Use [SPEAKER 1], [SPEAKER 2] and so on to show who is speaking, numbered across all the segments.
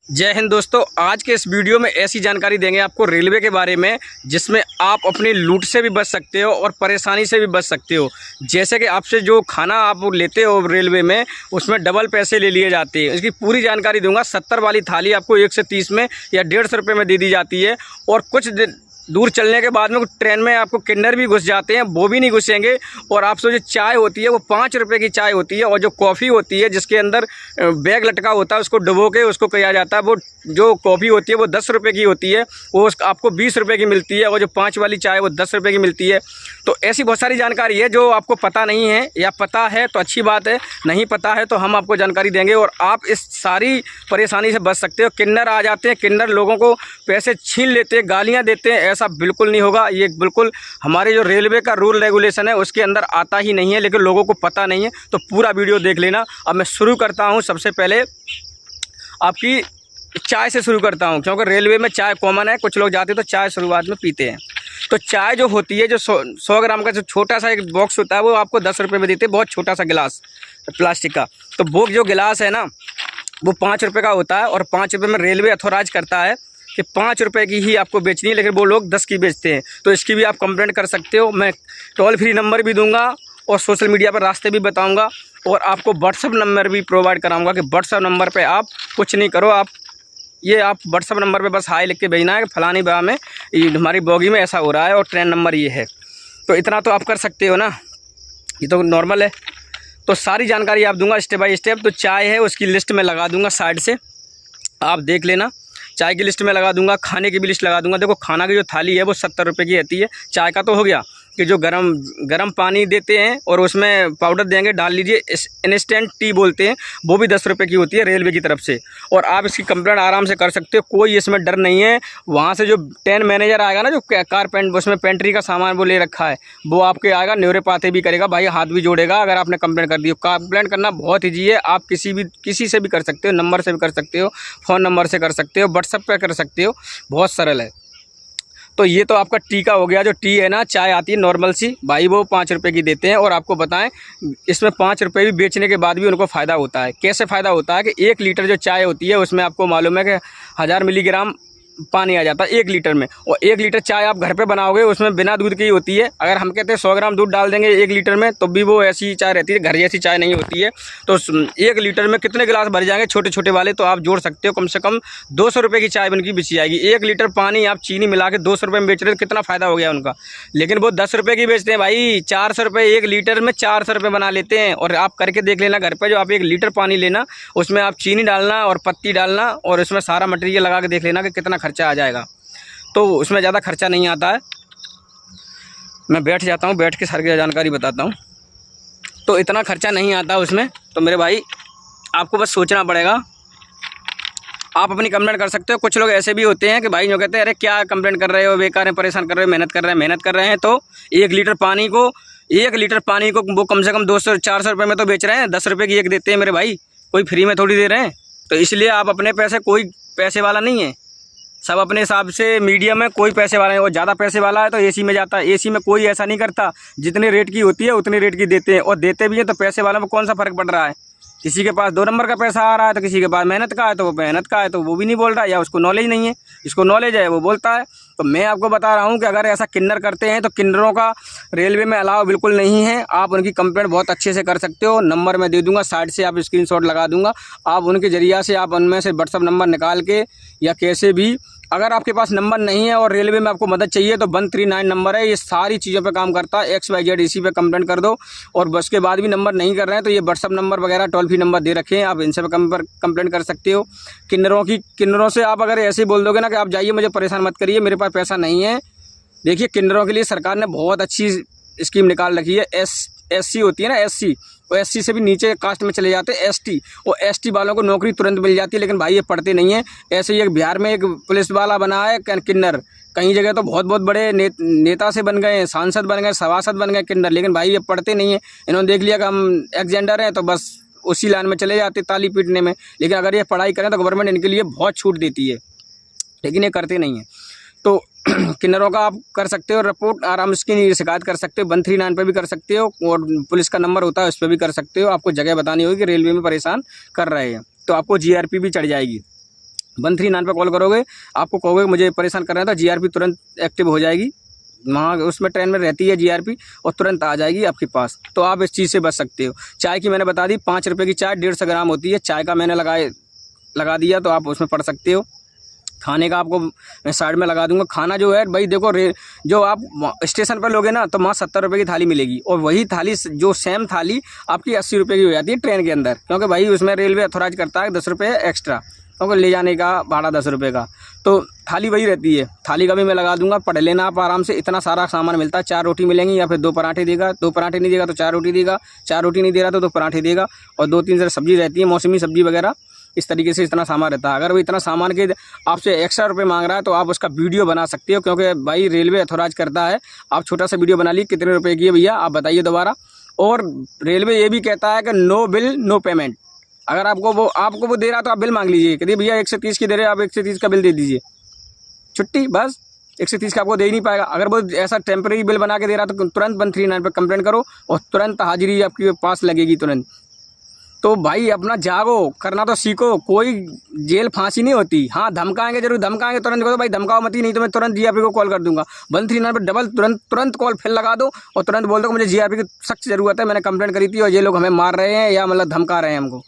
[SPEAKER 1] जय हिंद दोस्तों। आज के इस वीडियो में ऐसी जानकारी देंगे आपको रेलवे के बारे में जिसमें आप अपनी लूट से भी बच सकते हो और परेशानी से भी बच सकते हो। जैसे कि आपसे जो खाना आप लेते हो रेलवे में उसमें डबल पैसे ले लिए जाते हैं। इसकी पूरी जानकारी दूंगा। 70 वाली थाली आपको 130 में या 150 रुपये में दे दी जाती है और कुछ दूर चलने के बाद में ट्रेन में आपको किन्नर भी घुस जाते हैं, वो भी नहीं घुसेंगे। और आपसे जो चाय होती है वो 5 रुपये की चाय होती है और जो कॉफ़ी होती है जिसके अंदर बैग लटका होता है उसको डुबो के उसको किया जाता है, वो जो कॉफ़ी होती है वो 10 रुपये की होती है, वो आपको 20 रुपये की मिलती है। और जो 5 वाली चाय वो 10 रुपये की मिलती है। तो ऐसी बहुत सारी जानकारी है जो आपको पता नहीं है, या पता है तो अच्छी बात है, नहीं पता है तो हम आपको जानकारी देंगे और आप इस सारी परेशानी से बच सकते हो। किन्नर आ जाते हैं, किन्नर लोगों को पैसे छीन लेते हैं, गालियाँ देते हैं, ऐसा बिल्कुल नहीं होगा। ये बिल्कुल हमारे जो रेलवे का रूल रेगुलेशन है उसके अंदर आता ही नहीं है, लेकिन लोगों को पता नहीं है। तो पूरा वीडियो देख लेना। अब मैं शुरू करता हूँ। सबसे पहले आपकी चाय से शुरू करता हूँ, क्योंकि रेलवे में चाय कॉमन है। कुछ लोग जाते हैं तो चाय शुरुआत में पीते हैं। तो चाय जो होती है, जो 100 ग्राम का जो छोटा सा एक बॉक्स होता है वो आपको 10 रुपये में देते हैं, बहुत छोटा सा गिलास प्लास्टिक का। तो वो जो गिलास है ना वो 5 रुपये का होता है और 5 रुपये में रेलवे अथोराइज करता है कि 5 रुपये की ही आपको बेचनी है, लेकिन वो लोग 10 की बेचते हैं। तो इसकी भी आप कंप्लेंट कर सकते हो। मैं टोल फ्री नंबर भी दूंगा और सोशल मीडिया पर रास्ते भी बताऊंगा और आपको व्हाट्सअप नंबर भी प्रोवाइड कराऊंगा कि व्हाट्सअप नंबर पे आप कुछ नहीं करो, आप व्हाट्सअप नंबर पे बस हाय लिख के भेजना है कि फलानी जगह में हमारी बोगी में ऐसा हो रहा है और ट्रेन नंबर ये है। तो इतना तो आप कर सकते हो ना, ये तो नॉर्मल है। तो सारी जानकारी आप दूंगा स्टेप बाय स्टेप। तो चाय है उसकी लिस्ट में लगा दूंगा साइड से, आप देख लेना। चाय की लिस्ट में लगा दूंगा, खाने की भी लिस्ट लगा दूंगा। देखो खाना की जो थाली है वो 70 रुपये की रहती है। चाय का तो हो गया कि जो गरम पानी देते हैं और उसमें पाउडर देंगे, डाल लीजिए, इंस्टेंट टी बोलते हैं, वो भी 10 रुपये की होती है रेलवे की तरफ से। और आप इसकी कंप्लेंट आराम से कर सकते हो, कोई इसमें डर नहीं है। वहाँ से जो ट्रेन मैनेजर आएगा ना, जो कारपेंट उसमें पेंट्री का सामान वो ले रखा है, वो आपके आएगा, न्योरे पाते भी करेगा, भाई हाथ भी जोड़ेगा अगर आपने कंप्लेंट कर दी। कंप्लेंट करना बहुत ईजी है। आप किसी से भी कर सकते हो, नंबर से भी कर सकते हो, फ़ोन नंबर से कर सकते हो, व्हाट्सएप पर कर सकते हो, बहुत सरल है। तो ये तो आपका टी का हो गया। जो टी है ना, चाय आती है नॉर्मल सी, भाई वो 5 रुपये की देते हैं। और आपको बताएं इसमें 5 रुपये भी बेचने के बाद भी उनको फ़ायदा होता है। कैसे फ़ायदा होता है कि 1 लीटर जो चाय होती है उसमें आपको मालूम है कि 1000 मिलीग्राम पानी आ जाता है 1 लीटर में। और 1 लीटर चाय आप घर पे बनाओगे उसमें बिना दूध की ही होती है। अगर हम कहते हैं 100 ग्राम दूध डाल देंगे 1 लीटर में तो भी वो ऐसी चाय रहती है, घर जैसी चाय नहीं होती है। तो 1 लीटर में कितने गिलास भर जाएंगे छोटे छोटे वाले, तो आप जोड़ सकते हो, कम से कम 200 रुपये की चाय उनकी बेची जाएगी। 1 लीटर पानी आप चीनी मिला के 200 रुपये में बेच रहे हो, कितना फ़ायदा हो गया उनका। लेकिन वो 10 रुपये की बेचते हैं भाई, 400 रुपये 1 लीटर में 400 रुपये बना लेते हैं। और आप करके देख लेना घर पर, जो आप 1 लीटर पानी लेना उसमें आप चीनी डालना और पत्ती डालना और उसमें सारा मटेरियल लगा के देख लेना कि कितना खर्चा आ जाएगा। तो उसमें ज़्यादा खर्चा नहीं आता है। मैं बैठ जाता हूँ, बैठ के सारी जानकारी बताता हूँ। तो इतना खर्चा नहीं आता उसमें। तो मेरे भाई आपको बस सोचना पड़ेगा। आप अपनी कंप्लेंट कर सकते हो। कुछ लोग ऐसे भी होते हैं कि भाई जो कहते हैं अरे क्या कंप्लेंट कर रहे हो, बेकार है, परेशान कर रहे हो, मेहनत कर रहे हैं। तो 1 लीटर पानी को वो कम से कम 200-400 रुपये में तो बेच रहे हैं, 10 रुपये की एक देते हैं मेरे भाई, कोई फ्री में थोड़ी दे रहे हैं। तो इसलिए आप अपने पैसे, कोई पैसे वाला नहीं है, सब अपने हिसाब से मीडियम में। कोई पैसे वाला है, वो ज़्यादा पैसे वाला है तो एसी में जाता है। एसी में कोई ऐसा नहीं करता, जितने रेट की होती है उतने रेट की देते हैं और देते भी हैं। तो पैसे वालों में कौन सा फ़र्क पड़ रहा है? किसी के पास 2 नंबर का पैसा आ रहा है तो किसी के पास मेहनत का है, तो वो मेहनत का है तो वो भी नहीं बोल रहा, या उसको नॉलेज नहीं है। जिसको नॉलेज है वो बोलता है। तो मैं आपको बता रहा हूँ कि अगर ऐसा किन्नर करते हैं तो किन्नरों का रेलवे में अलाव बिल्कुल नहीं है। आप उनकी कंप्लेंट बहुत अच्छे से कर सकते हो। नंबर मैं दे दूंगा, साइड से आप स्क्रीनशॉट लगा दूंगा। आप उनके जरिया से आप उनमें से व्हाट्सअप नंबर निकाल के या कैसे भी, अगर आपके पास नंबर नहीं है और रेलवे में आपको मदद चाहिए तो 139 नंबर है, ये सारी चीज़ों पे काम करता है। XYZ इसी पे कंप्लेंट कर दो। और बस के बाद भी नंबर नहीं कर रहे हैं तो ये व्हाट्सअप नंबर वगैरह टोल फ्री नंबर दे रखे हैं, आप इनसे कंप्लेंट कर सकते हो। किन्नरों से आप अगर ऐसे ही बोल दोगे ना कि आप जाइए, मुझे परेशान मत करिए, मेरे पास पैसा नहीं है। देखिए किन्नरों के लिए सरकार ने बहुत अच्छी स्कीम निकाल रखी है। SC होती है ना, SC, और SC से भी नीचे कास्ट में चले जाते हैं ST, और ST वालों को नौकरी तुरंत मिल जाती है। लेकिन भाई ये पढ़ते नहीं है। ऐसे ही एक बिहार में एक पुलिस वाला बना है किन्नर, कई जगह तो बहुत बड़े नेता से बन गए, सांसद बन गए, सभासद बन गए किन्नर। लेकिन भाई ये पढ़ते नहीं है। इन्होंने देख लिया कि हम एक्जेंडर हैं तो बस उसी लाइन में चले जाते ताली पीटने में। लेकिन अगर ये पढ़ाई करें तो गवर्नमेंट इनके लिए बहुत छूट देती है, लेकिन ये करते नहीं हैं। तो किन्नरों का आप कर सकते हो रिपोर्ट, आराम की शिकायत कर सकते हो, 139 पे भी कर सकते हो, और पुलिस का नंबर होता है उस पर भी कर सकते हो। आपको जगह बतानी होगी कि रेलवे में परेशान कर रहे हैं तो आपको GRP भी चढ़ जाएगी। 139 पे कॉल करोगे, आपको कहोगे मुझे परेशान कर रहा था, जीआरपी तुरंत एक्टिव हो जाएगी। वहाँ उसमें ट्रेन में रहती है जीआरपी और तुरंत आ जाएगी आपके पास। तो आप इस चीज़ से बच सकते हो। चाय की मैंने बता दी, 5 रुपये की चाय 150 ग्राम होती है। चाय का मैंने लगा दिया, तो आप उसमें पढ़ सकते हो। खाने का आपको मैं साइड में लगा दूंगा। खाना जो है भाई देखो, जो आप स्टेशन पर लोगे ना, तो वहाँ 70 रुपये की थाली मिलेगी, और वही थाली जो सेम थाली आपकी 80 रुपये की हो जाती है ट्रेन के अंदर, क्योंकि भाई उसमें रेलवे अथोराइज करता है 10 रुपये एक्स्ट्रा, क्योंकि ले जाने का भाड़ा 10 रुपये का। तो थाली वही रहती है, थाली का भी मैं लगा दूंगा। पढ़ लेना आप आराम से, इतना सारा सामान मिलता है। 4 रोटी मिलेंगी, या फिर 2 पराठे देगा, 2 पराठे नहीं देगा तो 4 रोटी देगा, 4 रोटी नहीं दे रहा तो 2 पराठे देगा, और 2-3 सब्जी रहती है, मौसमी सब्जी वगैरह। इस तरीके से इतना सामान रहता है। अगर वो इतना सामान के आपसे एक्स्ट्रा रुपये मांग रहा है, तो आप उसका वीडियो बना सकते हो, क्योंकि भाई रेलवे अथोराइज करता है। आप छोटा सा वीडियो बना लीजिए, कितने रुपए की है भैया आप बताइए दोबारा। और रेलवे ये भी कहता है कि नो बिल नो पेमेंट। अगर आपको वो दे रहा है तो आप बिल मांग लीजिए, कहते भैया 130 की दे रहे, आप 130 का बिल दे दीजिए, छुट्टी, बस 130 का आपको दे ही नहीं पाएगा। अगर वो ऐसा टेम्परेरी बिल बना के दे रहा तो तुरंत 139 पर कंप्लेंट करो, और तुरंत हाजिरी आपके पास लगेगी तुरंत। तो भाई अपना जागो, करना तो सीखो, कोई जेल फांसी नहीं होती। हाँ धमकाएंगे, जरूर धमकाएंगे, तुरंत कहो भाई धमकाओ मत ही, नहीं तो मैं तुरंत जीआरपी को कॉल कर दूंगा। 139 पर डबल तुरंत कॉल फिर लगा दो, और तुरंत बोल दो मुझे जीआरपी की सख्त ज़रूरत है, मैंने कंप्लेंट करी थी और ये लोग हमें मार रहे हैं या मतलब धमका रहे हैं हमको।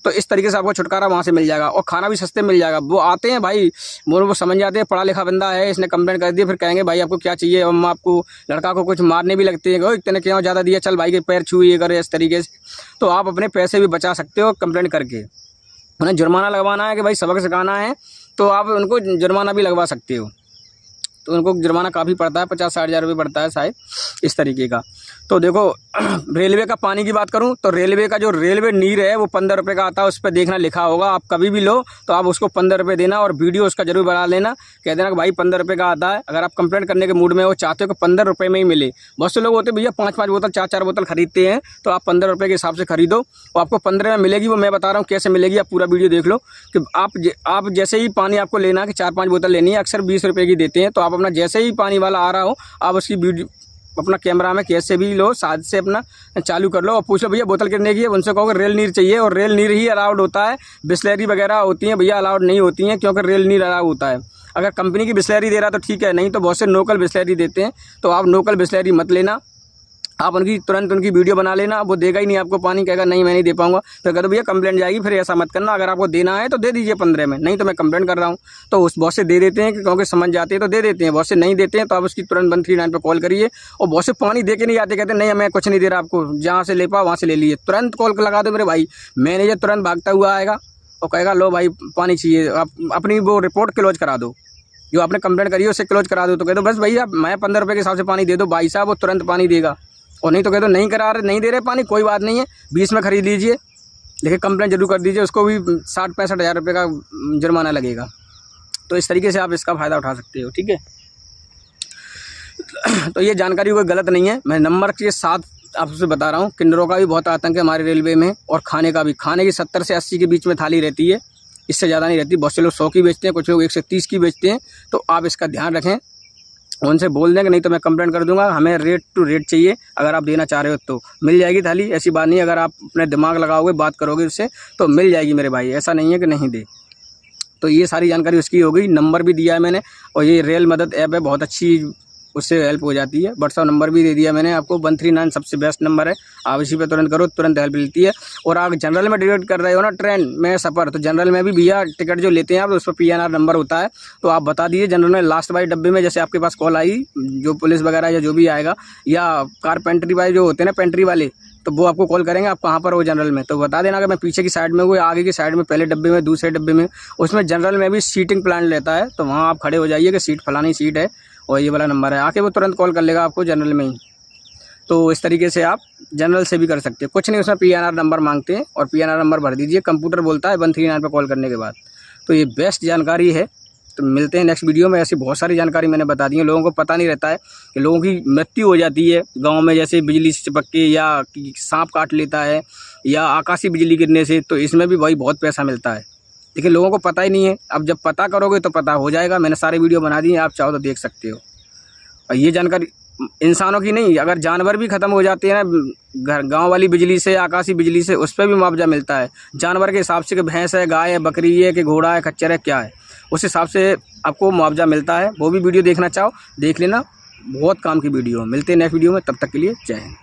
[SPEAKER 1] तो इस तरीके से आपको छुटकारा वहाँ से मिल जाएगा, और खाना भी सस्ते मिल जाएगा। वो आते हैं भाई, वो समझ जाते हैं पढ़ा लिखा बंदा है, इसने कंप्लेंट कर दी, फिर कहेंगे भाई आपको क्या चाहिए। हम आपको लड़का को कुछ मारने भी लगते हैं, इतने क्यों ज़्यादा दिया, चल भाई के पैर छू ये करे, इस तरीके से। तो आप अपने पैसे भी बचा सकते हो कंप्लेंट करके। उन्हें जुर्माना लगवाना है कि भाई सबक सिखाना है, तो आप उनको जुर्माना भी लगवा सकते हो। तो उनको जुर्माना काफ़ी पड़ता है, 50-60 हज़ार रुपये पड़ता है शायद, इस तरीके का। तो देखो रेलवे का पानी की बात करूं तो रेलवे का जो रेलवे नीर है वो 15 रुपये का आता है, उस पर देखना लिखा होगा। आप कभी भी लो तो आप उसको 15 रुपये देना, और वीडियो उसका जरूर बना लेना, कह देना कि भाई 15 रुपये का आता है। अगर आप कंप्लेंट करने के मूड में हो, चाहते हो कि 15 रुपये में ही मिले। बहुत से लोग होते हैं भैया 5-5 बोतल 4-4 बोतल खरीदते हैं, तो आप 15 रुपये के हिसाब से खरीदो और आपको 15 में मिलेगी। वो मैं बता रहा हूँ कैसे मिलेगी, आप पूरा वीडियो देख लो। कि आप जैसे ही पानी आपको लेना कि 4-5 बोतल लेनी है, अक्सर 20 रुपये की देते हैं, तो आप अपना जैसे ही पानी वाला आ रहा हो, आप उसकी वीडियो अपना कैमरा में कैसे भी लो, साथ से अपना चालू कर लो और पूछ लो भैया बोतल कितने की है। उनसे कहो रेल नीर चाहिए, और रेल नीर ही अलाउड होता है। बिस्लरी वगैरह होती हैं भैया अलाउड नहीं होती हैं, क्योंकि रेल नीर अलाउड होता है। अगर कंपनी की बिस्लरी दे रहा तो ठीक है, नहीं तो बहुत से लोकल बिस्लरी देते हैं, तो आप लोकल बिस्लरी मत लेना। आप तुरंत उनकी वीडियो बना लेना, वो देगा ही नहीं आपको पानी, कहेगा नहीं मैं नहीं दे पाऊंगा, फिर कह दो भैया कंप्लेंट जाएगी। फिर ऐसा मत करना, अगर आपको देना है तो दे दीजिए 15 में, नहीं तो मैं कंप्लेंट कर रहा हूँ। तो उस बहुत से दे देते हैं, क्योंकि समझ जाते हैं तो दे देते हैं, बहुत से नहीं देते हैं। तो आप उसकी तुरंत 139 पर कॉल करिए। और बहुत से पानी दे के नहीं आते, कहते नहीं मैं कुछ नहीं दे रहा आपको, जहाँ से ले पाओ वहाँ से ले लीजिए। तुरंत कॉल लगा दो मेरे भाई, मैनेजर तुरंत भागता हुआ आएगा और कहेगा लो भाई पानी चाहिए। आप अपनी वो रिपोर्ट क्लोज करा दो, जो आपने कंप्लेंट करी है उससे क्लोज करा दो। तो कह दो बस भैया मैं 15 रुपये के हिसाब से पानी दे दो भाई साहब, वो तुरंत पानी देगा। और नहीं तो कह दो नहीं नहीं दे रहे पानी, कोई बात नहीं है 20 में खरीद लीजिए, लेकिन कंप्लेंट जरूर कर दीजिए। उसको भी 60-65 हज़ार रुपये का जुर्माना लगेगा। तो इस तरीके से आप इसका फ़ायदा उठा सकते हो, ठीक है। तो ये जानकारी कोई गलत नहीं है, मैं नंबर के साथ आपसे बता रहा हूँ। किन्नरों का भी बहुत आतंक है हमारे रेलवे में, और खाने का भी। खाने की 70 से 80 के बीच में थाली रहती है, इससे ज़्यादा नहीं रहती। बहुत से लोग 100 की बेचते हैं, कुछ लोग 130 की बेचते हैं। तो आप इसका ध्यान रखें, उनसे बोल देंगे नहीं तो मैं कंप्लेंट कर दूंगा। हमें रेट टू रेट चाहिए, अगर आप देना चाह रहे हो तो मिल जाएगी थाली, ऐसी बात नहीं। अगर आप अपने दिमाग लगाओगे, बात करोगे उससे, तो मिल जाएगी मेरे भाई, ऐसा नहीं है कि नहीं दे। तो ये सारी जानकारी उसकी हो गई। नंबर भी दिया है मैंने, और ये रेल मदद ऐप है, बहुत अच्छी, उससे हेल्प हो जाती है। व्हाट्सअप नंबर भी दे दिया मैंने आपको, 139 सबसे बेस्ट नंबर है। आप इसी पे तुरंत करो, तुरंत हेल्प मिलती है। और आप जनरल में टिकट कर रहे हो ना, ट्रेन में सफ़र, तो जनरल में भी भैया टिकट जो लेते हैं आप, उस पर PNR नंबर होता है, तो आप बता दीजिए। जनरल में लास्ट वाले डब्बे में जैसे आपके पास कॉल आई, जो पुलिस वगैरह या जो भी आएगा, या कारपेंट्री वाले जो होते हैं ना, पेंट्री वाले, तो वो आपको कॉल करेंगे, आप कहाँ पर हो जनरल में, तो बता देना कि मैं पीछे की साइड में हूँ, आगे की साइड में, पहले डब्बे में, दूसरे डब्बे में। उसमें जनरल में भी सीटिंग प्लान रहता है, तो वहाँ आप खड़े हो जाइए कि सीट फलानी सीट है और ये वाला नंबर है, आके वो तुरंत कॉल कर लेगा आपको जनरल में ही। तो इस तरीके से आप जनरल से भी कर सकते हैं, कुछ नहीं, उसमें PNR नंबर मांगते हैं और PNR नंबर भर दीजिए, कंप्यूटर बोलता है 139 पर कॉल करने के बाद। तो ये बेस्ट जानकारी है। तो मिलते हैं नेक्स्ट वीडियो में। ऐसी बहुत सारी जानकारी मैंने बता दी है, लोगों को पता नहीं रहता है कि लोगों की मृत्यु हो जाती है गांव में, जैसे बिजली से चिपक के, या सांप काट लेता है, या आकाशीय बिजली गिरने से, तो इसमें भी भाई बहुत पैसा मिलता है, लेकिन लोगों को पता ही नहीं है। अब जब पता करोगे तो पता हो जाएगा। मैंने सारे वीडियो बना दिए, आप चाहो तो देख सकते हो। और ये जानकारी इंसानों की नहीं, अगर जानवर भी ख़त्म हो जाते हैं ना घर गांव वाली बिजली से, आकाशीय बिजली से, उस पर भी मुआवजा मिलता है। जानवर के हिसाब से कि भैंस है, गाय है, बकरी है, कि घोड़ा है, खच्चर है, क्या है, उस हिसाब से आपको मुआवजा मिलता है। वो भी वीडियो देखना चाहो देख लेना, बहुत काम की वीडियो है। मिलते हैं नेक्स्ट वीडियो में, तब तक के लिए जय हिंद।